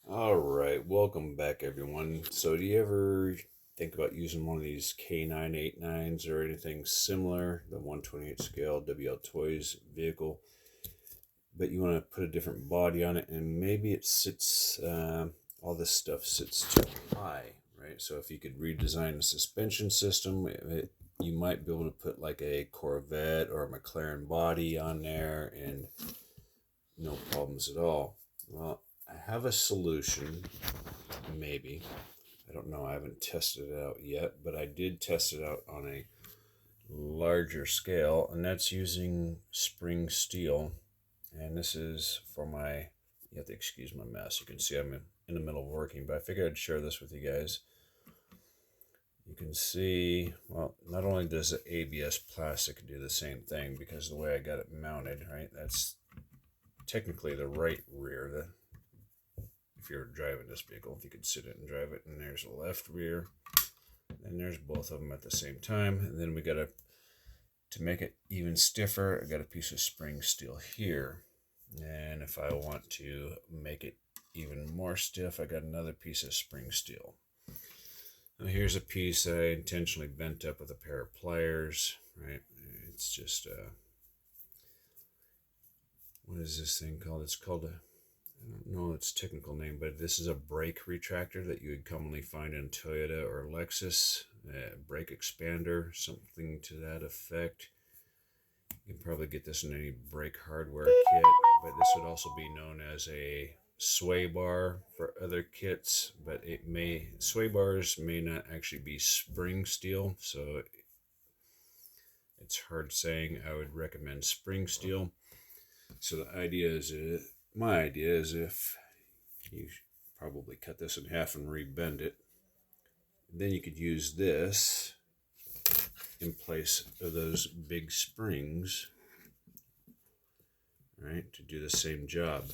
All right, welcome back, everyone. So, do you ever think about using one of these K989s or anything similar, the 128 scale WL Toys vehicle, but you want to put a different body on it, and maybe it sits, all this stuff sits too high, right? So, if you could redesign the suspension system, you might be able to put like a Corvette or a McLaren body on there, and no problems at all. Well, I have a solution, maybe. I don't know. I haven't tested it out yet, but I did test it out on a larger scale, and that's using spring steel. And this is for my, you have to excuse my mess. You can see I'm in the middle of working, but I figured I'd share this with you guys. You can see, well, not only does the ABS plastic do the same thing because the way I got it mounted, right? That's technically the right rear. If you're driving this vehicle, if you could sit it and drive it, and there's the left rear, and there's both of them at the same time. And then we got to make it even stiffer, I got a piece of spring steel here. And if I want to make it even more stiff, I got another piece of spring steel. Now here's a piece that I intentionally bent up with a pair of pliers, right? It's just, what is this thing called? It's called a, I don't know its technical name, but this is a brake retractor that you would commonly find in Toyota or Lexus. Brake expander, something to that effect. You can probably get this in any brake hardware kit, but this would also be known as a sway bar for other kits, but sway bars may not actually be spring steel, so it's hard saying. I would recommend spring steel. So my idea is if you probably cut this in half and rebend it, then you could use this in place of those big springs, right, to do the same job.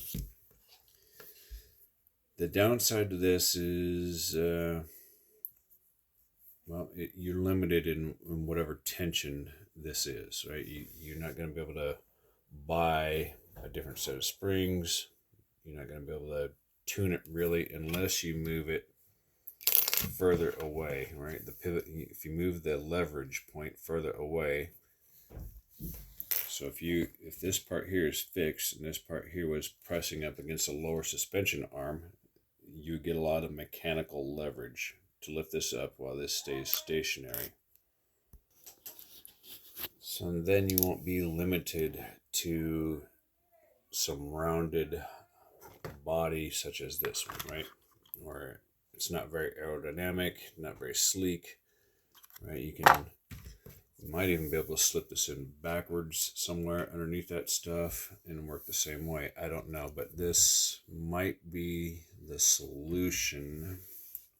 The downside to this is, you're limited in whatever tension this is, right? You're not going to be able to buy a different set of springs. You're not going to be able to tune it really unless you move it further away, right? The pivot, if you move the leverage point further away. So if this part here is fixed and this part here was pressing up against a lower suspension arm, you get a lot of mechanical leverage to lift this up while this stays stationary. So then you won't be limited to some rounded body such as this one, right? Or it's not very aerodynamic, not very sleek, right? You might even be able to slip this in backwards somewhere underneath that stuff and work the same way. I don't know, but this might be the solution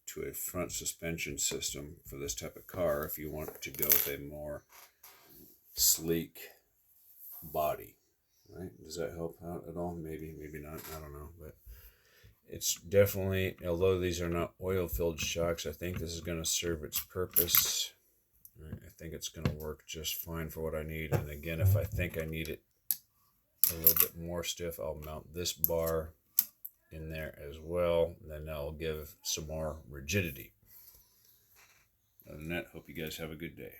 to a front suspension system for this type of car if you want to go with a more sleek body, right? Does that help out at all? Maybe not. I don't know, but it's definitely, although these are not oil-filled shocks, I think this is going to serve its purpose. I think it's going to work just fine for what I need. And again, if I think I need it a little bit more stiff, I'll mount this bar in there as well. Then I'll give some more rigidity. Other than that, hope you guys have a good day.